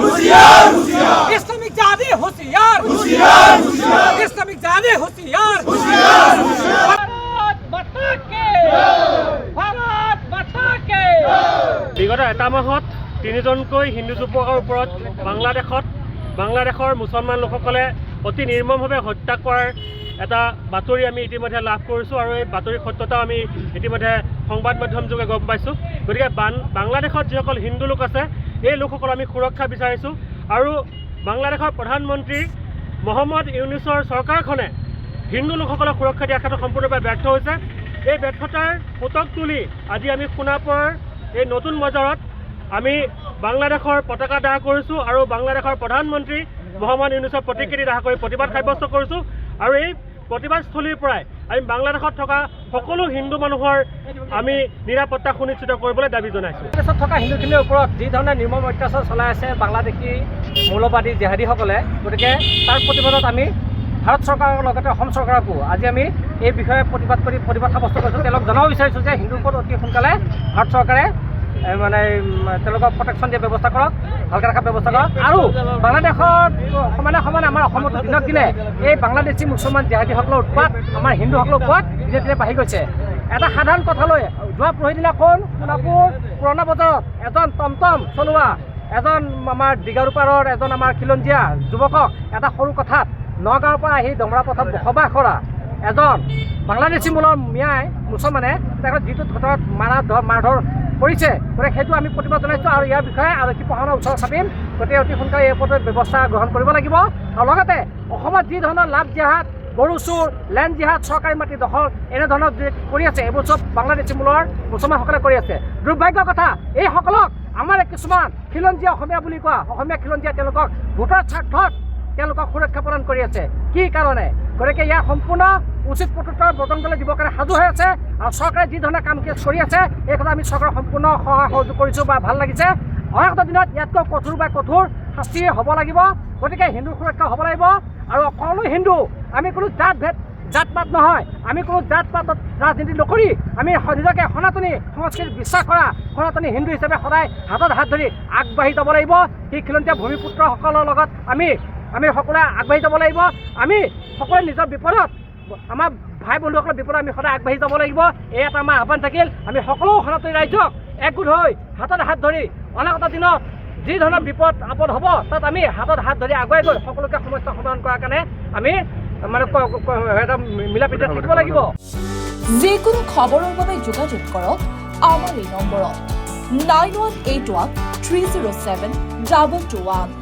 होशियार इस्लामिक जिहादी होशियार इस्लामिक जिहादी होशियार বিগত এটা মাহত তিনিজনকৈ হিন্দু যুৱকৰ ওপৰত বাংলাদেশৰ মুছলমান লোকসকলে অতি নিৰ্মমভাৱে হত্যা কৰাৰ এটা বাতৰি আমি ইতিমধ্যে লাভ কৰিছোঁ আৰু এই বাতৰিৰ সত্যতা আমি ইতিমধ্যে সংবাদ মাধ্যম যোগে গম পাইছোঁ। গতিকে বাংলাদেশত যিসকল হিন্দু লোক আছে এই লোকসকল আমি সুৰক্ষা বিচাৰিছোঁ আৰু বাংলাদেশৰ প্ৰধানমন্ত্ৰী মহম্মদ ইউনুছৰ চৰকাৰখনে হিন্দু লোকসকলক সুৰক্ষা দিয়াৰ ক্ষেত্ৰত সম্পূৰ্ণৰূপে ব্যৰ্থ হৈছে। এই ব্যৰ্থতাৰ পুতক তুলি আজি আমি সোণাপুৰৰ এই নতুন বজাৰত আমি বাংলাদেশৰ পতাকা দাহ কৰিছোঁ আৰু বাংলাদেশৰ প্ৰধানমন্ত্ৰী মহম্মদ ইউনুছৰ প্ৰতিকৃতি দাহ কৰি প্ৰতিবাদ সাব্যস্ত কৰিছোঁ আৰু এই প্ৰতিবাদস্থলীৰ পৰাই আমি বাংলাদেশত থকা সকলো হিন্দু মানুহৰ আমি নিৰাপত্তা সুনিশ্চিত কৰিবলৈ দাবী জনাইছোঁ। বাংলাদেশত থকা হিন্দুখিনিৰ ওপৰত যি ধৰণে নিৰ্মম অত্যাচাৰ চলাই আছে বাংলাদেশী মৌলবাদী জেহাদীসকলে, গতিকে তাৰ প্ৰতিবাদত আমি ভাৰত চৰকাৰৰ লগতে অসম চৰকাৰকো আজি আমি এই বিষয়ে প্ৰতিবাদ সাব্যস্ত কৰিছোঁ। তেওঁলোকক জনাব বিচাৰিছোঁ যে হিন্দুৰ ওপৰত অতি সোনকালে ভাৰত চৰকাৰে মানে তেওঁলোকক প্ৰটেকশ্যন দিয়া ব্যৱস্থা কৰক, ভালকৈ ৰখাৰ ব্যৱস্থা কৰক আৰু বাংলাদেশত সমানে আমাৰ অসমতো দিনক দিনে এই বাংলাদেশী মুছলমান জেহাদীসকলৰ উৎপাত আমাৰ হিন্দুসকলৰ ওপৰত ধীৰে ধীৰে বাঢ়ি গৈছে। এটা সাধাৰণ কথালৈ যোৱা পৰহি দিনাখন সোণাপুৰ পুৰণা বজাৰত এজন টমটম চলোৱা এজন আমাৰ দীঘাৰুপাৰৰ এজন আমাৰ খিলঞ্জীয়া যুৱকক এটা সৰু কথাত নগাঁৱৰ পৰা আহি ডমৰা পথত বসবাস কৰা এজন বাংলাদেশী মূলৰ মিয়াই মুছলমানে তেখেতক যিটো ঘটনাত মাৰধৰ কৰিছে, গতিকে সেইটো আমি প্ৰতিবাদ জনাইছোঁ আৰু ইয়াৰ বিষয়ে আৰক্ষী প্ৰশাসনৰ ওচৰত চাপিম। গতিকে অতি সোনকালে এই ওপৰত ব্যৱস্থা গ্ৰহণ কৰিব লাগিব আৰু লগতে অসমত যি ধৰণৰ লাভ জিহাদ, গৰু চুৰ, লেণ্ড জিহাদ, চৰকাৰী মাটি দখল এনেধৰণৰ কৰি আছে এইবোৰ চব বাংলাদেশী মূলৰ মুছলমানসকলে কৰি আছে। দুৰ্ভাগ্যৰ কথা, এইসকলক আমাৰ কিছুমান খিলঞ্জীয়া অসমীয়া বুলি কোৱা অসমীয়া খিলঞ্জীয়া তেওঁলোকক ভোটৰ স্বাৰ্থত তেওঁলোকক সুৰক্ষা প্ৰদান কৰি আছে। কি কাৰণে? গতিকে ইয়াৰ সম্পূৰ্ণ উচিত প্ৰত্যুত্তৰ বটনগলে দিবৰ কাৰণে সাজু হৈ আছে আৰু চৰকাৰে যি ধৰণে কাম কৰি আছে এই কথা আমি চৰকাৰক সম্পূৰ্ণ সহায় সহযোগ কৰিছোঁ বা ভাল লাগিছে। অনাগত দিনত ইয়াতকৈ কঠোৰ শাস্তি হ'ব লাগিব। গতিকে হিন্দুৰ সুৰক্ষা হ'ব লাগিব আৰু সকলো হিন্দু আমি কোনো জাত পাত নহয়, আমি কোনো জাত পাতত ৰাজনীতি নকৰি আমি নিজকে সনাতনী সংস্কৃতিত বিশ্বাস কৰা সনাতনী হিন্দু হিচাপে সদায় হাতত হাত ধৰি আগবাঢ়ি যাব লাগিব। সেই খিলঞ্জীয়া ভূমিপুত্ৰসকলৰ লগত আমি সকলোৱে আগবাঢ়ি যাব লাগিব। আমি সকলোৱে নিজৰ বিপদত আমাৰ ভাই বন্ধুসকলৰ বিপদত আমি সদায় আগবাঢ়ি যাব লাগিব। এই এটা আমাৰ আহ্বান থাকিল। আমি সকলো সনাতনী ৰাইজক একগোট হৈ হাতত হাত ধৰি অনাগত দিনত যি ধৰণৰ বিপদ আপদ হ'ব তাত আমি হাতত হাত ধৰি আগুৱাই গৈ সকলোকে সমস্যা সমাধান কৰাৰ কাৰণে আমি মানে এটা মিলাপ্ৰীতিৰে থাকিব লাগিব। যিকোনো খবৰৰ বাবে যোগাযোগ কৰক আমাৰ এই নম্বৰত 9181 307 2221।